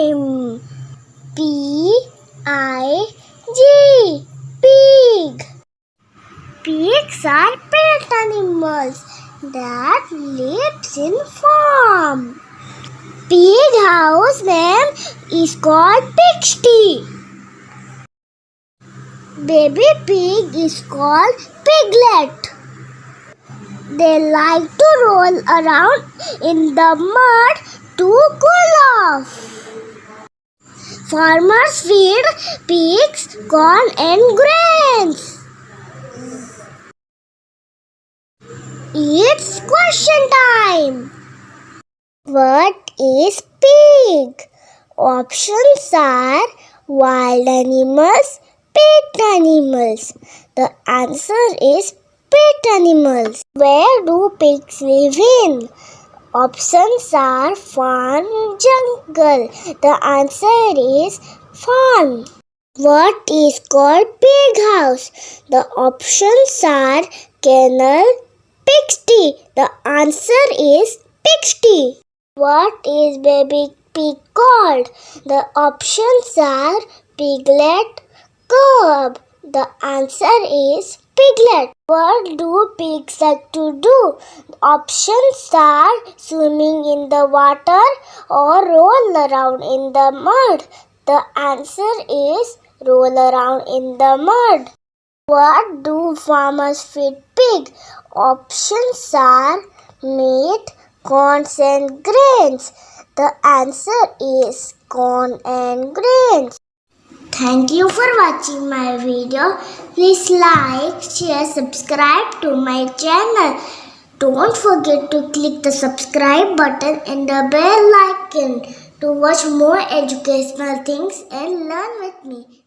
time. P-I-G. Pig. Pigs are pet animals that lives in farm. Pig house name is called pigsty. Baby pig is called piglet. They like to roll around in the mud to cool off. Farmers feed pigs corn and grains. It's question time. What is pig? Options are wild animals, pet animals. The answer is pet animals. Where do pigs live in? Options are farm, jungle. The answer is farm. What is called pig house? The options are kennel, pigsty. The answer is pigsty. What is baby pig called? The options are piglet, cub. The answer is piglet. What do pigs like to do? Options are swimming in the water or roll around in the mud. The answer is roll around in the mud. What do farmers feed pig? Options are meat, corn and grains. The answer is corn and grains. Thank you for watching my video. Please like, share, subscribe to my channel. Don't forget to click the subscribe button and the bell icon to watch more educational things and learn with me.